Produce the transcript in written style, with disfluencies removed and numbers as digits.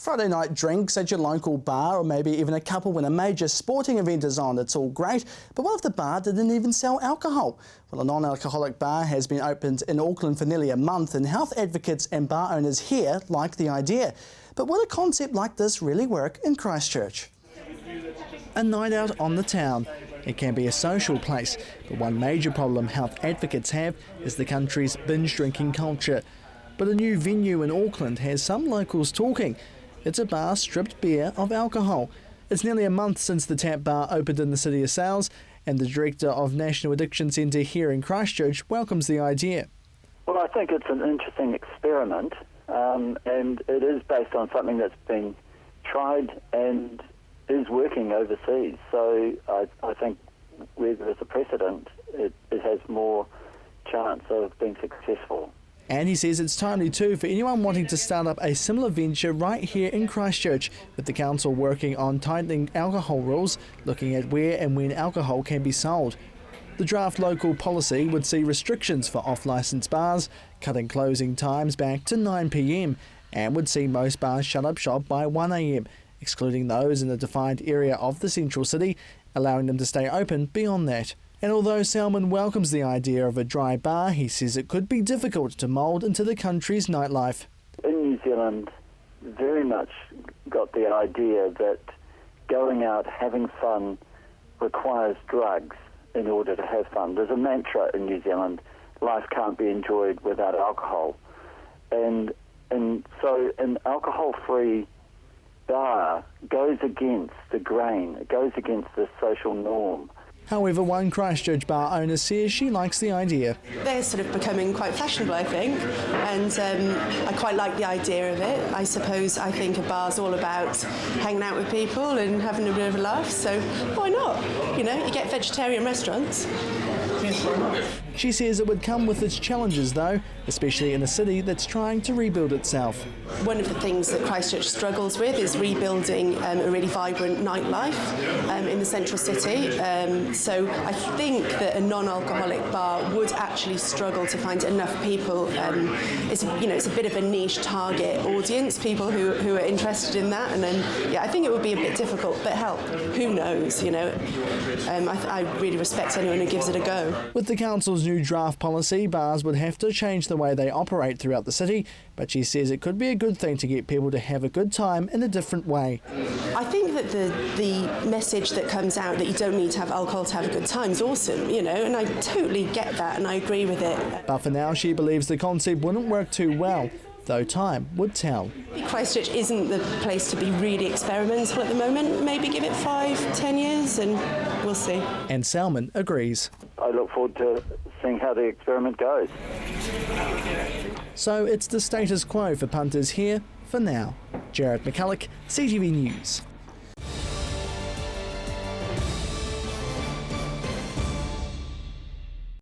Friday night drinks at your local bar, or maybe even a couple when a major sporting event is on. It's all great, but what if the bar didn't even sell alcohol? Well, a non-alcoholic bar has been opened in Auckland for nearly a month, and health advocates and bar owners here like the idea. But will a concept like this really work in Christchurch? A night out on the town. It can be a social place, but one major problem health advocates have is the country's binge drinking culture. But a new venue in Auckland has some locals talking. It's a bar stripped bare of alcohol. It's nearly a month since the tap bar opened in the city of Sales, and the director of National Addiction Centre here in Christchurch welcomes the idea. Well, I think it's an interesting experiment, and it is based on something that's been tried and is working overseas. So I think where there is a precedent, it has more chance of being successful. And he says it's timely too for anyone wanting to start up a similar venture right here in Christchurch, with the council working on tightening alcohol rules, looking at where and when alcohol can be sold. The draft local policy would see restrictions for off-licence bars, cutting closing times back to 9 p.m, and would see most bars shut up shop by 1 a.m, excluding those in a defined area of the central city, allowing them to stay open beyond that. And although Salmon welcomes the idea of a dry bar, he says it could be difficult to mould into the country's nightlife. In New Zealand, very much got the idea that going out, having fun, requires drugs in order to have fun. There's a mantra in New Zealand: life can't be enjoyed without alcohol. And so an alcohol-free bar goes against the grain, it goes against the social norm. However, one Christchurch bar owner says she likes the idea. They're sort of becoming quite fashionable, I think, and I quite like the idea of it. I think a bar's all about hanging out with people and having a bit of a laugh, so why not? You know, you get vegetarian restaurants. She says it would come with its challenges though, especially in a city that's trying to rebuild itself. One of the things that Christchurch struggles with is rebuilding a really vibrant nightlife in the central city. So I think that a non-alcoholic bar would actually struggle to find enough people. It's a bit of a niche target audience, people who are interested in that. And then, I think it would be a bit difficult, but help, who knows, I really respect anyone who gives it a go. With the council's new draft policy, bars would have to change the way they operate throughout the city, but she says it could be a good thing to get people to have a good time in a different way. I think that the message that comes out that you don't need to have alcohol to have a good time is awesome, and I totally get that and I agree with it. But for now, she believes the concept wouldn't work too well, though time would tell. Christchurch isn't the place to be really experimental at the moment. Maybe give it 5-10 years and we'll see. And Salmon agrees. I look forward to seeing how the experiment goes. So it's the status quo for punters here for now. Jared McCulloch, CTV News.